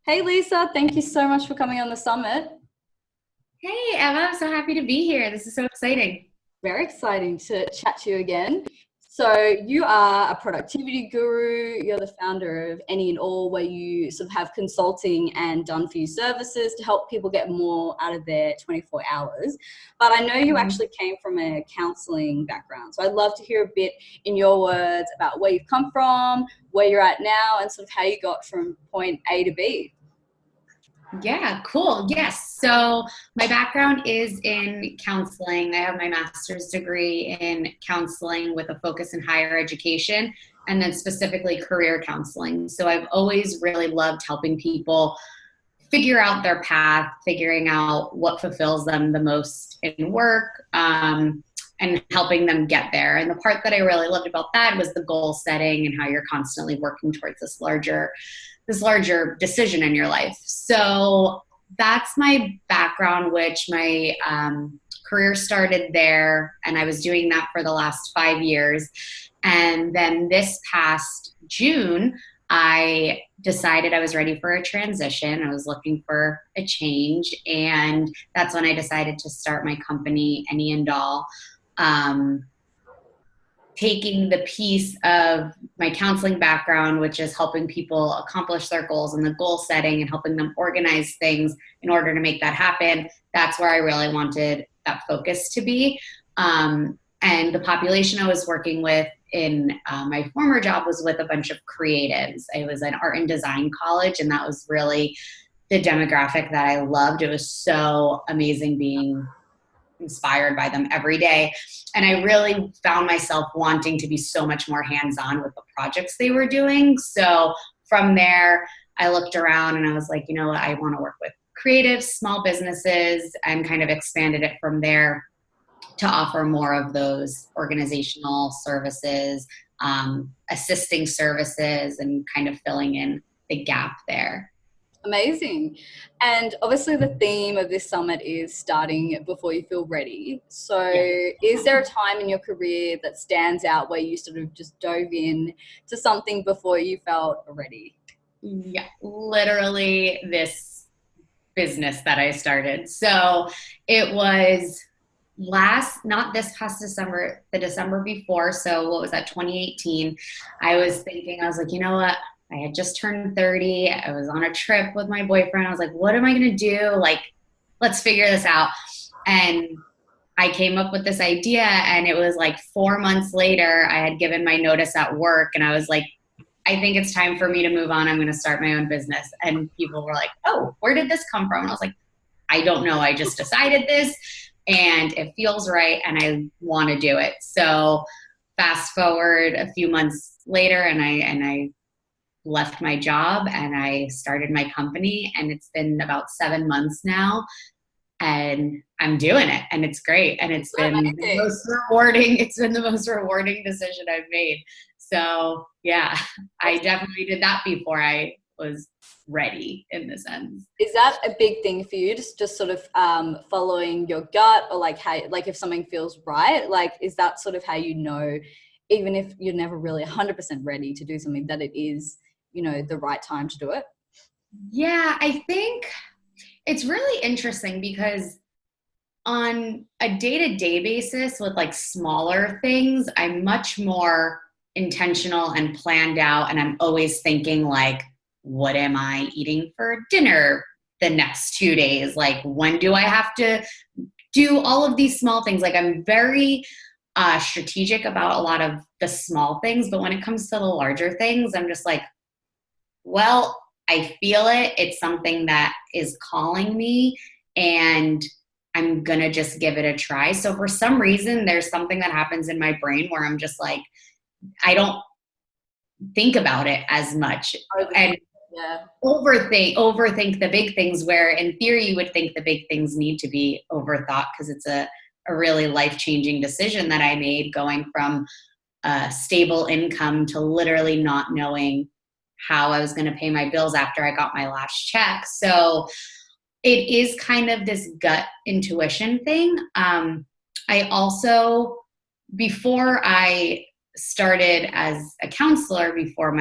Hey Lisa, thank you so much for coming on the summit. Hey, Emma, I'm so happy to be here. This is so exciting. Very exciting to chat to you again. So, you are a productivity guru. You're the founder of Any and All, where you sort of have consulting and done for you services to help people get more out of their 24 hours. But I know you Mhm. actually came from a counseling background. So, I'd love to hear a bit in your words about where you've come from, where you're at now, and sort of how you got from point A to B. Yeah, cool. Yes. So my background is in counseling. I have my master's degree in counseling with a focus in higher education and then specifically career counseling. So I've always really loved helping people figure out their path, figuring out what fulfills them the most in work, and helping them get there. And the part that I really loved about that was the goal setting and how you're constantly working towards this larger decision in your life. So that's my background, which my career started there, and I was doing that for the last 5 years. And then this past June, I decided I was ready for a transition. I was looking for a change, and that's when I decided to start my company, Any and All. Um, Taking the piece of my counseling background, which is helping people accomplish their goals and the goal setting and helping them organize things in order to make that happen. That's where I really wanted that focus to be. And the population I was working with in my former job was with a bunch of creatives. I was an art and design college, and that was really the demographic that I loved. It was so amazing being inspired by them every day. And I really found myself wanting to be so much more hands on with the projects they were doing. So from there, I looked around and I was like, you know what, I want to work with creatives, small businesses, and kind of expanded it from there to offer more of those organizational services, assisting services, and kind of filling in the gap there. Amazing. And obviously, the theme of this summit is starting before you feel ready. So, Yeah. is there a time in your career that stands out where you sort of just dove in to something before you felt ready? Yeah, literally this business that I started. So it was not this past December, the December before. So what was that, 2018? I was like, you know what? I had just turned 30. I was on a trip with my boyfriend. I was like, what am I going to do? Like, let's figure this out. And I came up with this idea, and it was like 4 months later, I had given my notice at work, and I was like, I think it's time for me to move on. I'm going to start my own business. And people were like, oh, where did this come from? And I was like, I don't know. I just decided this and it feels right and I want to do it. So fast forward a few months later, and I left my job and I started my company, and it's been about 7 months now, and I'm doing it, and it's great, and Amazing. it's been the most rewarding decision I've made. So yeah, I definitely did that before I was ready in the sense. Is that a big thing for you? Just sort of following your gut, or like how, like if something feels right, like is that sort of how you know, even if you're never really 100% ready to do something, that it is, the right time to do it? Yeah, I think it's really interesting because on a day-to-day basis with like smaller things, I'm much more intentional and planned out, and I'm always thinking like, what am I eating for dinner the next 2 days? Like, when do I have to do all of these small things? Like, I'm very strategic about a lot of the small things, but when it comes to the larger things, I'm just like, well, I feel it. It's something that is calling me, and I'm going to just give it a try. So for some reason, there's something that happens in my brain where I'm just like, I don't think about it as much Overthink. and Yeah. overthink the big things, where in theory you would think the big things need to be overthought because it's a really life-changing decision that I made, going from a stable income to literally not knowing how I was going to pay my bills after I got my last check. So it is kind of this gut intuition thing. I also, before I started as a counselor before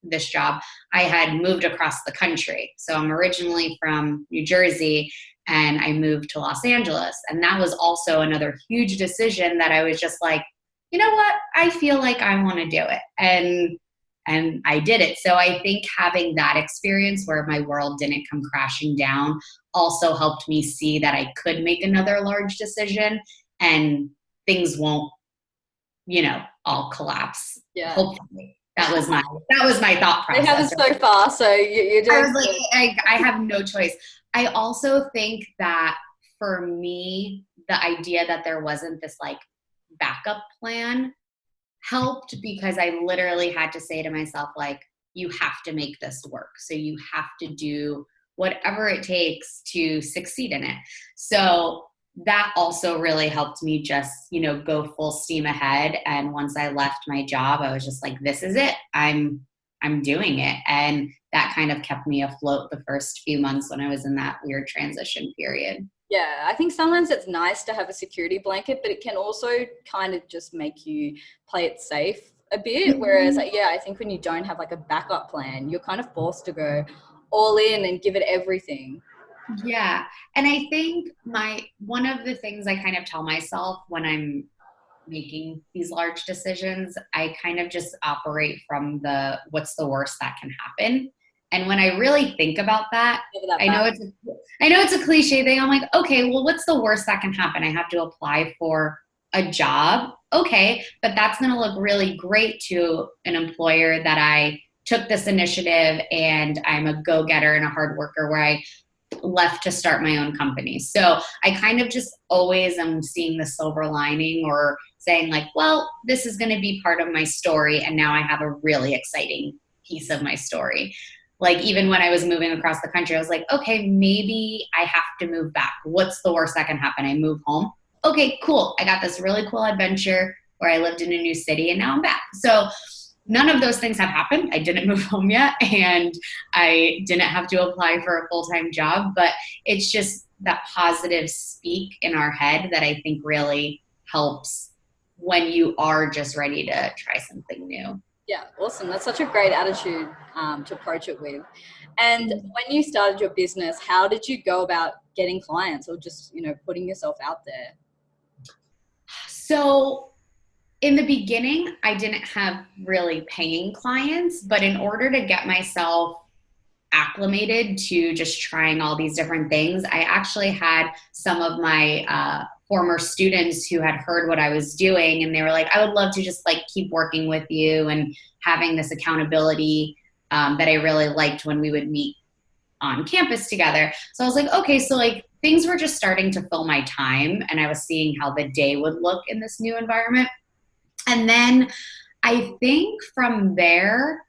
this job, I had moved across the country. So I'm originally from New Jersey and I moved to Los Angeles. And that was also another huge decision that I was just like, you know what? I feel like I want to do it. And I did it. So I think having that experience where my world didn't come crashing down also helped me see that I could make another large decision and things won't, all collapse. Yeah. Hopefully. That was my thought process. It happens so far, so you're doing. I was like, I have no choice. I also think that for me, the idea that there wasn't this like backup plan helped, because I literally had to say to myself, like, you have to make this work. So you have to do whatever it takes to succeed in it. So that also really helped me just, go full steam ahead. And once I left my job, I was just like, this is it. I'm doing it. And that kind of kept me afloat the first few months when I was in that weird transition period. Yeah, I think sometimes it's nice to have a security blanket, but it can also kind of just make you play it safe a bit. Mm-hmm. Whereas, I think when you don't have like a backup plan, you're kind of forced to go all in and give it everything. Yeah. And I think one of the things I kind of tell myself when I'm making these large decisions, I kind of just operate from what's the worst that can happen. And when I really think about that, I know it's a cliche thing. I'm like, okay, well, what's the worst that can happen? I have to apply for a job. Okay. But that's going to look really great to an employer that I took this initiative and I'm a go-getter and a hard worker, where I left to start my own company. So I kind of just always am seeing the silver lining, or saying like, well, this is going to be part of my story. And now I have a really exciting piece of my story. Like, even when I was moving across the country, I was like, okay, maybe I have to move back. What's the worst that can happen? I move home. Okay, cool. I got this really cool adventure where I lived in a new city and now I'm back. So none of those things have happened. I didn't move home yet, and I didn't have to apply for a full-time job, but it's just that positive speak in our head that I think really helps when you are just ready to try something new. Yeah, awesome. That's such a great attitude to approach it with. And when you started your business, how did you go about getting clients, or just, putting yourself out there? So in the beginning, I didn't have really paying clients, but in order to get myself acclimated to just trying all these different things, I actually had some of my former students who had heard what I was doing, and they were like, I would love to just like keep working with you and having this accountability that I really liked when we would meet on campus together. So I was like, okay, so like things were just starting to fill my time, and I was seeing how the day would look in this new environment. And then I think from there,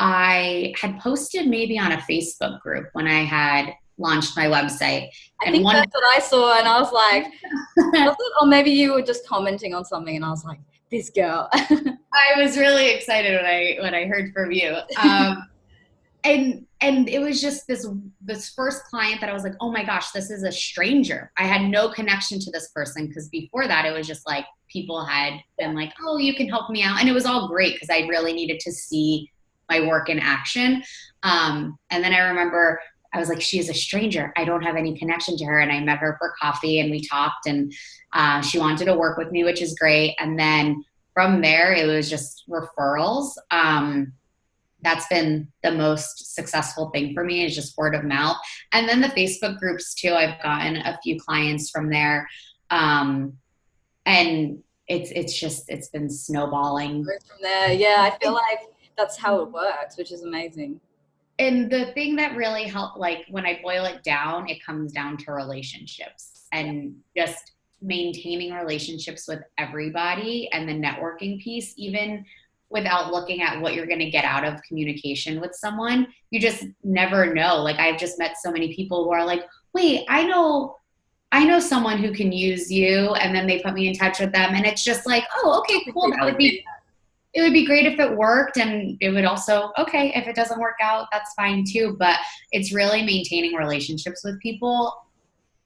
I had posted maybe on a Facebook group when I had launched my website. I think that's what I saw, and I was like, or maybe you were just commenting on something, and I was like, this girl. I was really excited when I heard from you. And it was just this first client that I was like, oh my gosh, this is a stranger. I had no connection to this person, because before that it was just like people had been like, oh, you can help me out. And it was all great because I really needed to see my work in action. And then I remember I was like, she is a stranger. I don't have any connection to her. And I met her for coffee and we talked, and she wanted to work with me, which is great. And then from there, it was just referrals. That's been the most successful thing for me, is just word of mouth. And then the Facebook groups too. I've gotten a few clients from there. And it's been snowballing. From there. Yeah. I feel like that's how it works, which is amazing. And the thing that really helped, like when I boil it down, it comes down to relationships and just maintaining relationships with everybody, and the networking piece, even without looking at what you're going to get out of communication with someone. You just never know. Like, I've just met so many people who are like, wait, I know someone who can use you. And then they put me in touch with them. And it's just like, oh, okay, cool. It would be great if it worked. And it would also, okay, if it doesn't work out, that's fine too. But it's really maintaining relationships with people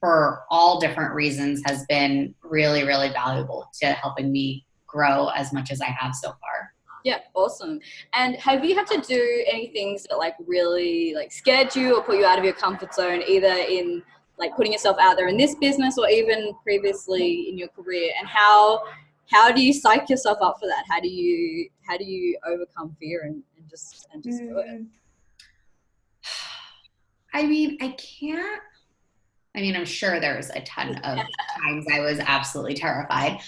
for all different reasons has been really, really valuable to helping me grow as much as I have so far. Yeah, awesome. And have you had to do any things that like really like scared you or put you out of your comfort zone, either in like putting yourself out there in this business or even previously in your career? And how do you psych yourself up for that? How do you overcome fear and just do it? I mean, I'm sure there's a ton of times I was absolutely terrified.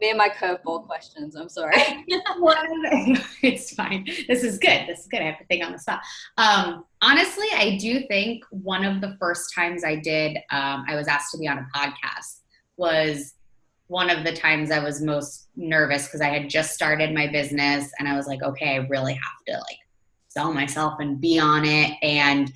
Me and my curveball questions. I'm sorry. It's fine. This is good. I have to think on the spot. Honestly, I do think one of the first times I was asked to be on a podcast was one of the times I was most nervous because I had just started my business and I was like, okay, I really have to like sell myself and be on it. And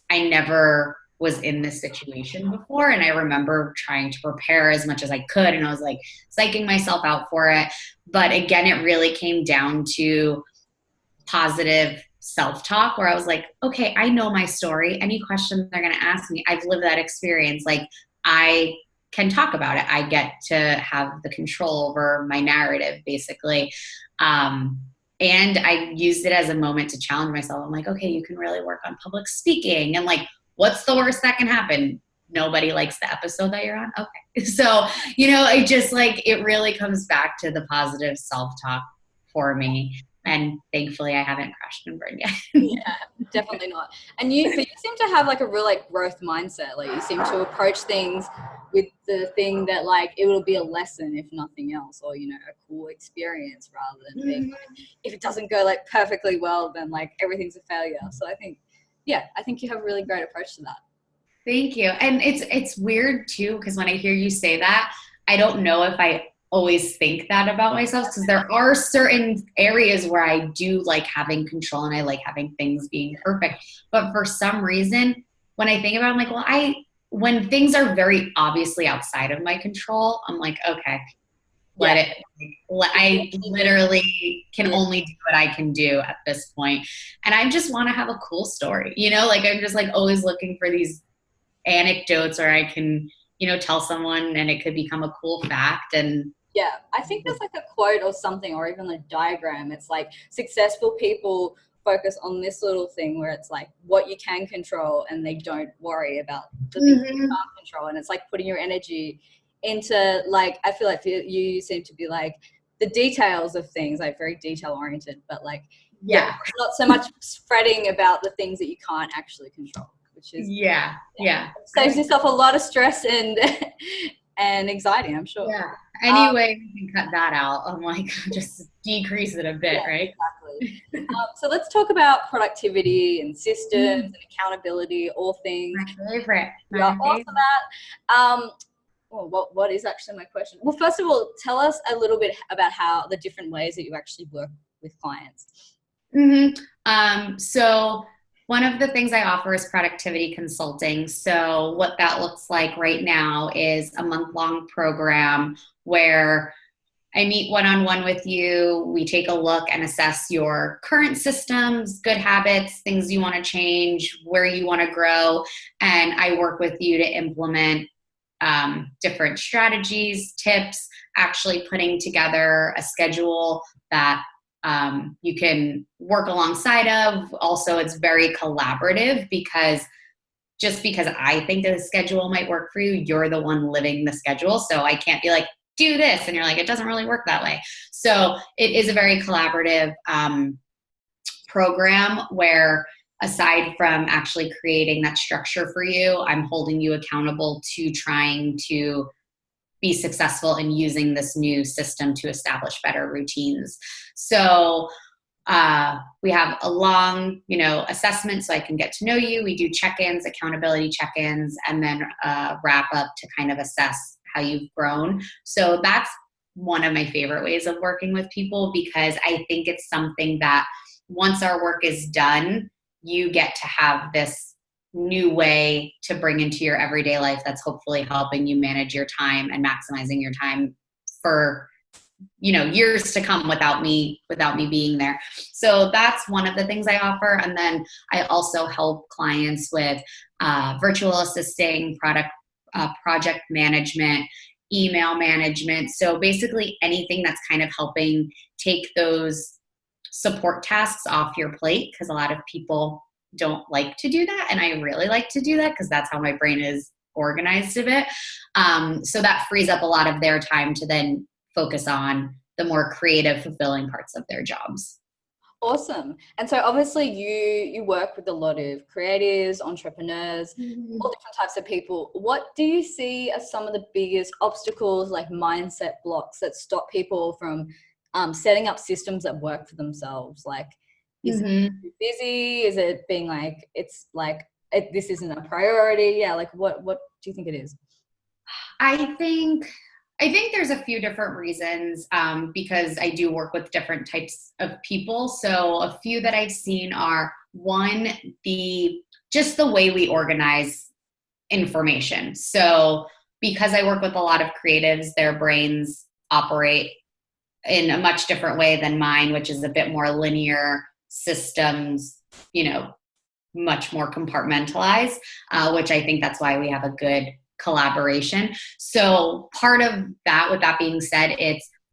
I never was in this situation before. And I remember trying to prepare as much as I could. And I was like psyching myself out for it. But again, it really came down to positive self-talk where I was like, okay, I know my story. Any question they're going to ask me, I've lived that experience. Like I can talk about it. I get to have the control over my narrative basically. And I used it as a moment to challenge myself. I'm like, okay, you can really work on public speaking and like, what's the worst that can happen? Nobody likes the episode that you're on. Okay. So, it just like, it really comes back to the positive self-talk for me. And thankfully I haven't crashed and burned yet. Yeah, definitely not. And you seem to have like a real like growth mindset. Like you seem to approach things with the thing that like it will be a lesson if nothing else, or a cool experience rather than being like, if it doesn't go like perfectly well, then like everything's a failure. So I think you have a really great approach to that. Thank you. And it's weird too, because when I hear you say that, I don't know if I always think that about myself, because there are certain areas where I do like having control and I like having things being perfect. But for some reason, when I think about it, I'm like, well, when things are very obviously outside of my control, I'm like, okay, let it. I literally can only do what I can do at this point. And I just want to have a cool story, like I'm just like always looking for these anecdotes where I can, tell someone and it could become a cool fact. And yeah, I think there's like a quote or something, or even a diagram. It's like successful people focus on this little thing where it's like what you can control and they don't worry about the things you can't control. And it's like putting your energy into like, I feel like you seem to be like the details of things, like very detail oriented, but like, not so much fretting about the things that you can't actually control, which is, saves yourself a lot of stress and anxiety, I'm sure. Yeah. Anyway, we can cut that out. I'm like, just decrease it a bit, right? Exactly. So let's talk about productivity and systems and accountability, all things. My favorite. All for that. What is actually my question? Well, first of all, tell us a little bit about how the different ways that you actually work with clients. So one of the things I offer is productivity consulting. So what that looks like right now is a month-long program where I meet one-on-one with you. We take a look and assess your current systems, good habits, things you want to change, where you want to grow. And I work with you to implement different strategies, tips, actually putting together a schedule that you can work alongside of. Also, it's very collaborative because just because I think that the schedule might work for you, you're the one living the schedule. So I can't be like, do this. And you're like, it doesn't really work that way. So it is a very collaborative program where aside from actually creating that structure for you, I'm holding you accountable to trying to be successful in using this new system to establish better routines. So we have a long, assessment so I can get to know you. We do check-ins, accountability check-ins, and then wrap up to kind of assess how you've grown. So that's one of my favorite ways of working with people, because I think it's something that once our work is done, you get to have this new way to bring into your everyday life that's hopefully helping you manage your time and maximizing your time for years to come without me being there. So that's one of the things I offer. And then I also help clients with virtual assisting, project management, email management. So basically anything that's kind of helping take those support tasks off your plate, because a lot of people don't like to do that. And I really like to do that because that's how my brain is organized a bit. So that frees up a lot of their time to then focus on the more creative, fulfilling parts of their jobs. Awesome. And so obviously you work with a lot of creatives, entrepreneurs, all different types of people. What do you see as some of the biggest obstacles, like mindset blocks, that stop people from setting up systems that work for themselves? Like, is it too busy? Is it being like, it's like, this isn't a priority? Yeah. Like what do you think it is? I think there's a few different reasons, because I do work with different types of people. So a few that I've seen are, one, just the way we organize information. So because I work with a lot of creatives, their brains operate in a much different way than mine, which is a bit more linear systems, much more compartmentalized, which I think that's why we have a good collaboration. So part of that, with that being said,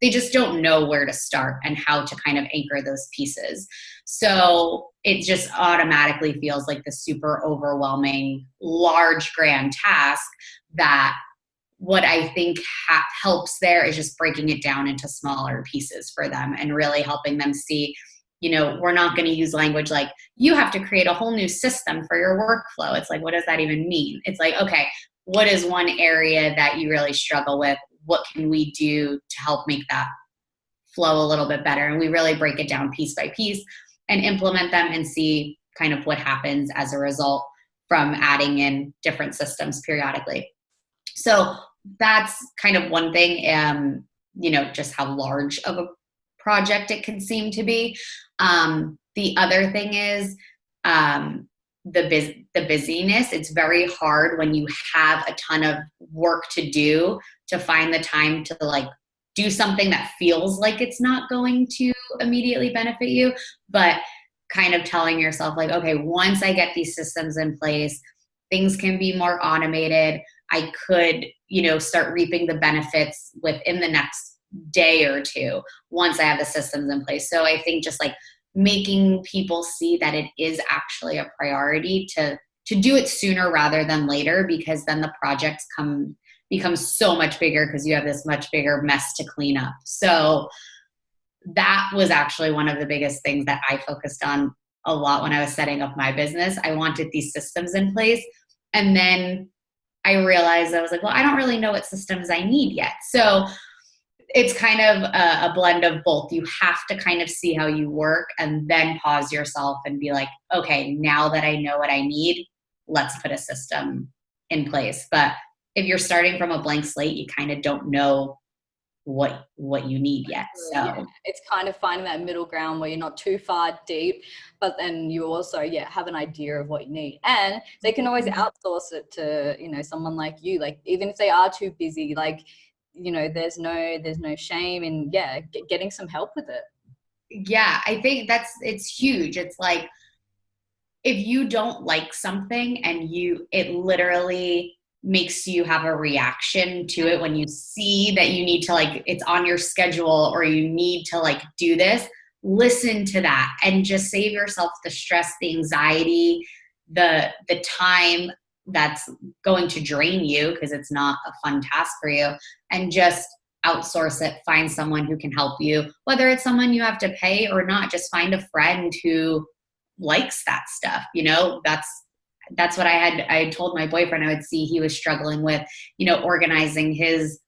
they just don't know where to start and how to kind of anchor those pieces. So it just automatically feels like the super overwhelming, large, grand task, that what I think helps there is just breaking it down into smaller pieces for them and really helping them see, we're not going to use language like, you have to create a whole new system for your workflow. It's like, what does that even mean? It's like, okay, what is one area that you really struggle with? What can we do to help make that flow a little bit better? And we really break it down piece by piece and implement them and see kind of what happens as a result from adding in different systems periodically. So that's kind of one thing, just how large of a project it can seem to be. The other thing is, the busyness. It's very hard when you have a ton of work to do to find the time to like do something that feels like it's not going to immediately benefit you, but kind of telling yourself like, okay, once I get these systems in place, things can be more automated. I could, start reaping the benefits within the next day or two once I have the systems in place. So I think just like making people see that it is actually a priority to do it sooner rather than later, because then the projects become so much bigger because you have this much bigger mess to clean up. So that was actually one of the biggest things that I focused on a lot when I was setting up my business. I wanted these systems in place. And then I realized I was like, well, I don't really know what systems I need yet. So it's kind of a blend of both. You have to kind of see how you work and then pause yourself and be like, okay, now that I know what I need, let's put a system in place. But if you're starting from a blank slate, you kind of don't know what you need yet. So yeah, it's kind of finding that middle ground where you're not too far deep, but then you also have an idea of what you need. And they can always outsource it to someone like you. Like even if they are too busy, like there's no shame in getting some help with it. Yeah, I think it's huge. It's like, if you don't like something and it literally makes you have a reaction to it when you see that you need to, like, it's on your schedule or you need to like do this, listen to that and just save yourself the stress, the anxiety, the time that's going to drain you because it's not a fun task for you, and just outsource it. Find someone who can help you, whether it's someone you have to pay or not. Just find a friend who likes that stuff. That's what I told my boyfriend. I would see he was struggling with, organizing his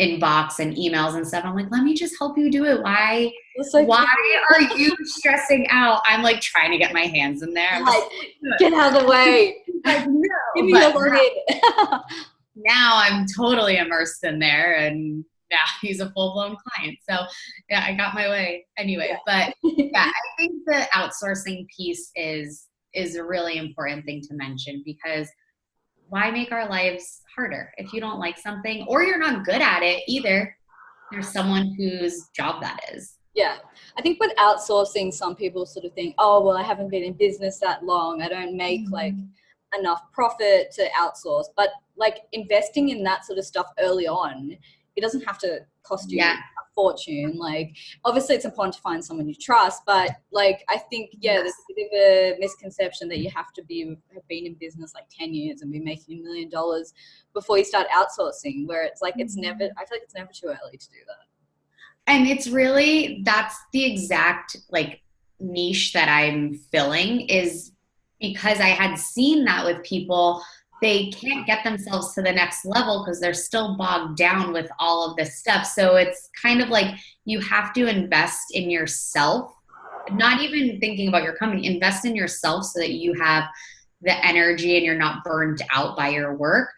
inbox and emails and stuff. I'm like, let me just help you do it. Why are you stressing out? I'm like trying to get my hands in there. I'm like, get out of the way. Like, no, give me your login. Now I'm totally immersed in there, and now he's a full-blown client. So yeah, I got my way anyway. Yeah. But yeah, I think the outsourcing piece is a really important thing to mention, because why make our lives harder? If you don't like something or you're not good at it either, there's someone whose job that is. Yeah. I think with outsourcing, some people sort of think, oh, well, I haven't been in business that long. I don't make like enough profit to outsource. But like investing in that sort of stuff early on, it doesn't have to cost you a fortune. Like obviously it's important to find someone you trust, but like I think there's a bit of a misconception that you have to have been in business like 10 years and be making $1 million before you start outsourcing, where it's like I feel like it's never too early to do that. And it's really, that's the exact like niche that I'm filling, is because I had seen that with people. They can't get themselves to the next level because they're still bogged down with all of this stuff. So it's kind of like you have to invest in yourself, not even thinking about your company, invest in yourself so that you have the energy and you're not burned out by your work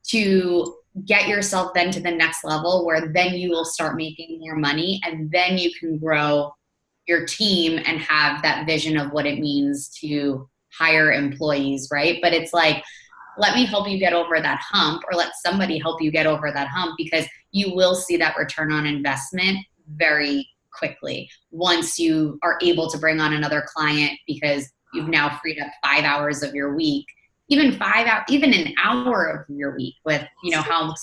to get yourself then to the next level, where then you will start making more money, and then you can grow your team and have that vision of what it means to hire employees, right? But it's like, let me help you get over that hump, or let somebody help you get over that hump, because you will see that return on investment very quickly once you are able to bring on another client, because you've now freed up 5 hours of your week, even 5 hours, even an hour of your week, with, you know, how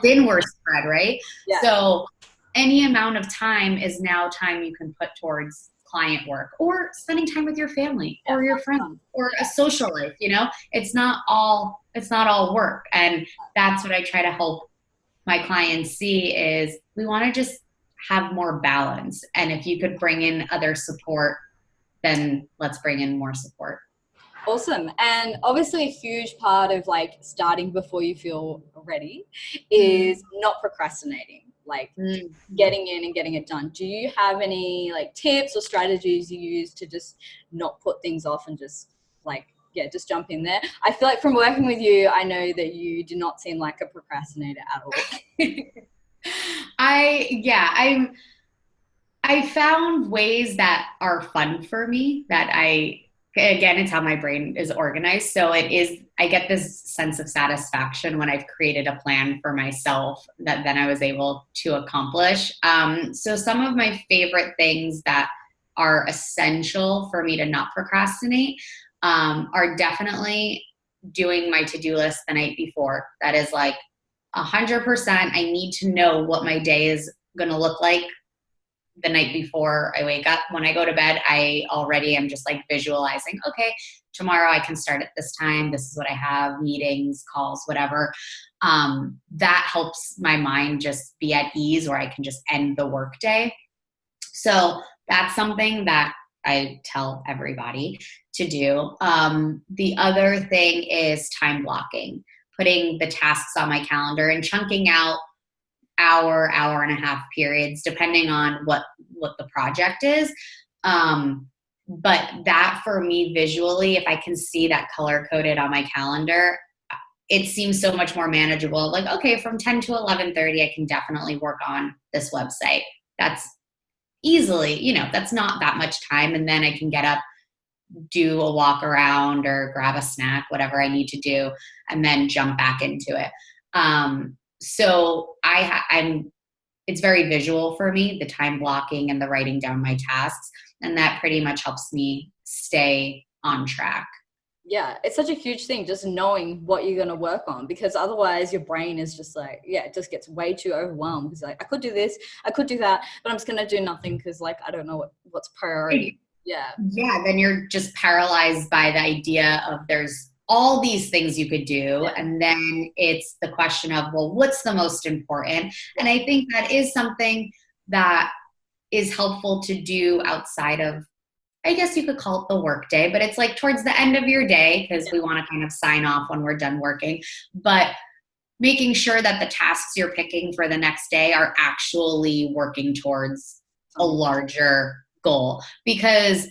thin we're spread, right? Yeah. So any amount of time is now time you can put towards client work, or spending time with your family or your friends, or a social life. You know, it's not all work. And that's what I try to help my clients see, is we want to just have more balance. And if you could bring in other support, then let's bring in more support. Awesome. And obviously a huge part of like starting before you feel ready is not procrastinating, like getting in and getting it done. Do you have any like tips or strategies you use to just not put things off and just like, just jump in there? I feel like from working with you, I know that you do not seem like a procrastinator at all. I found ways that are fun for me, that again, it's how my brain is organized. So I get this sense of satisfaction when I've created a plan for myself that then I was able to accomplish. So some of my favorite things that are essential for me to not procrastinate are definitely doing my to-do list the night before. That is like 100%. I need to know what my day is going to look like the night before I wake up. When I go to bed, I already am just like visualizing, okay, tomorrow I can start at this time. This is what I have, meetings, calls, whatever. That helps my mind just be at ease, where I can just end the workday. So that's something that I tell everybody to do. The other thing is time blocking, putting the tasks on my calendar and chunking out hour and a half periods, depending on what the project is. But that for me visually, if I can see that color coded on my calendar, it seems so much more manageable. Like, okay, from 10 to 11:30, I can definitely work on this website. That's easily, that's not that much time. And then I can get up, do a walk around or grab a snack, whatever I need to do, and then jump back into it. So it's very visual for me, the time blocking and the writing down my tasks. And that pretty much helps me stay on track. Yeah, it's such a huge thing, just knowing what you're going to work on, because otherwise your brain is just like, it just gets way too overwhelmed. Because like, I could do this, I could do that, but I'm just going to do nothing because like, I don't know what's priority. Yeah. Then you're just paralyzed by the idea of there's all these things you could do. And then it's the question of, well, what's the most important? And I think that is something that is helpful to do outside of, I guess you could call it the work day, but it's like towards the end of your day, because we want to kind of sign off when we're done working. But making sure that the tasks you're picking for the next day are actually working towards a larger goal, because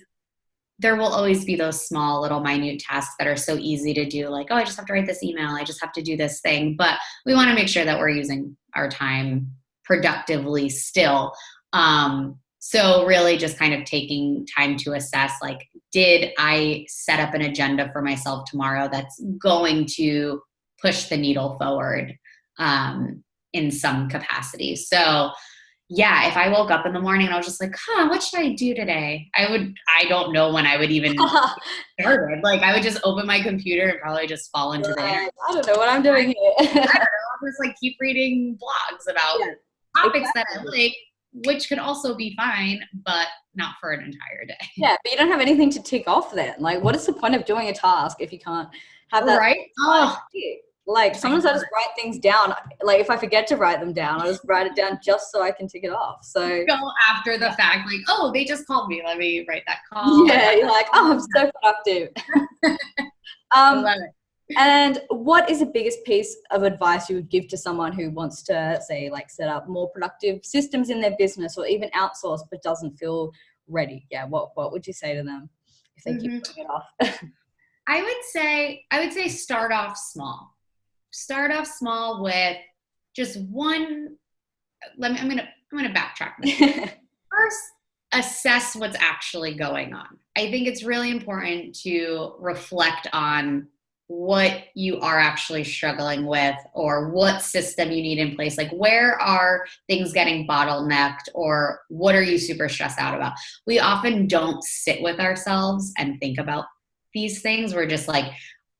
there will always be those small little minute tasks that are so easy to do. Like, oh, I just have to write this email. I just have to do this thing. But we want to make sure that we're using our time productively still. So really just kind of taking time to assess, like, did I set up an agenda for myself tomorrow that's going to push the needle forward in some capacity? So yeah, if I woke up in the morning and I was just like, what should I do today? I don't know when I would even start it. Like I would just open my computer and probably just fall into the internet. I don't know what I'm doing here. I'll just like keep reading blogs about Yeah, topics that I exactly. like, which could also be fine, but not for an entire day. Yeah, but you don't have anything to tick off then. Like, what is the point of doing a task if you can't have that Right? time Oh, to tick? Like, sometimes I just write things down. Like, if I forget to write them down, I just write it down just so I can tick it off. So, go after the fact, like, oh, they just called me. Let me write that call. yeah, you're like, oh, I'm so productive. I Um, love it. and what is the biggest piece of advice you would give to someone who wants to, say, like, set up more productive systems in their business or even outsource but doesn't feel ready? Yeah, what would you say to them if they keep putting it off? I would say start off small. Start off small with just one. I'm gonna backtrack. First, assess what's actually going on. I think it's really important to reflect on what you are actually struggling with or what system you need in place. Like, where are things getting bottlenecked or what are you super stressed out about? We often don't sit with ourselves and think about these things. We're just like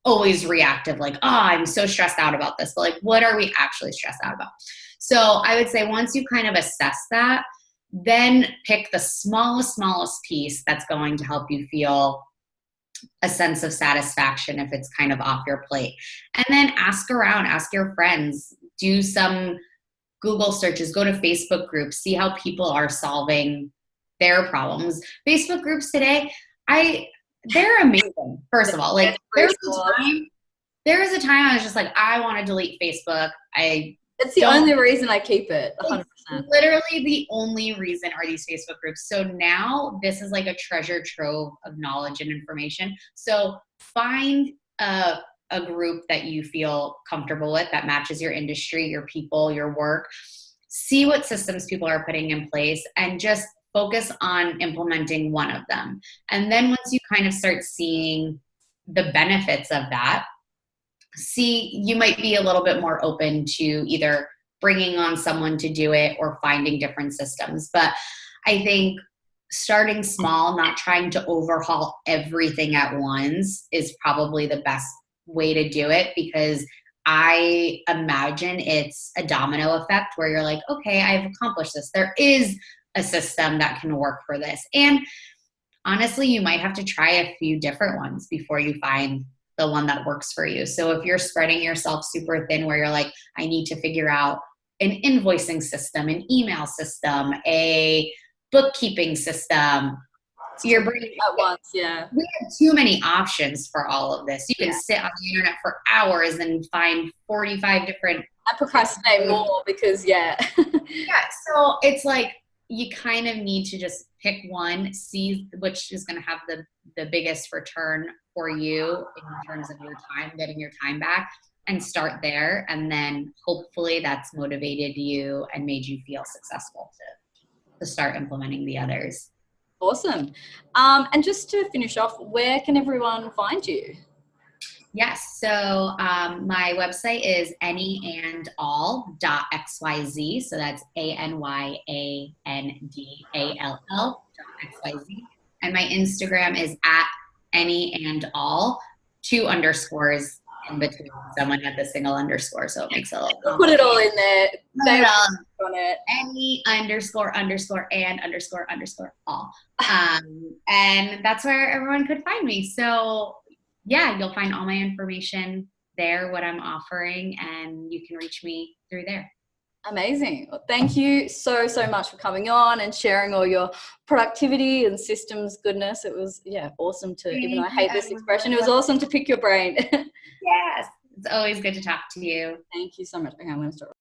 always reactive, like, oh, I'm so stressed out about this. But like, what are we actually stressed out about? So I would say once you kind of assess that, then pick the smallest piece that's going to help you feel a sense of satisfaction if it's kind of off your plate. And then ask around, ask your friends, do some Google searches, go to Facebook groups, see how people are solving their problems. Facebook groups today, they're amazing. First of all, like there was a time I was just like, I want to delete Facebook. It's the only reason I keep it, 100%. Literally the only reason are these Facebook groups. So now this is like a treasure trove of knowledge and information. So find a group that you feel comfortable with that matches your industry, your people, your work. See what systems people are putting in place and just focus on implementing one of them. And then once you kind of start seeing the benefits of that, you might be a little bit more open to either bringing on someone to do it or finding different systems. But I think starting small, not trying to overhaul everything at once is probably the best way to do it, because I imagine it's a domino effect where you're like, okay, I've accomplished this. There is a system that can work for this. And honestly, you might have to try a few different ones before you find the one that works for you. So if you're spreading yourself super thin where you're like, I need to figure out an invoicing system, an email system, a bookkeeping system, you're bringing at once, yeah. We have too many options for all of this. You can sit on the internet for hours and find 45 different. I procrastinate more because, Yeah, so it's like you kind of need to just pick one, see which is going to have the biggest return for you in terms of your time, getting your time back, and start there. And then hopefully that's motivated you and made you feel successful to start implementing the others. Awesome. And just to finish off, where can everyone find you? Yes. So my website is anyandall.xyz. So that's ANYANDALL.xyz. And my Instagram is at anyandall, 2 underscores in between. Someone had the single underscore, so it makes it a little Put it all in there. On it. Any underscore and underscore all. And that's where everyone could find me. So yeah, you'll find all my information there, what I'm offering, and you can reach me through there. Amazing. Well, thank you so much for coming on and sharing all your productivity and systems goodness. It was, awesome to, even though I hate this expression, it was awesome to pick your brain. Yes. It's always good to talk to you. Thank you so much. Okay, I'm going to start.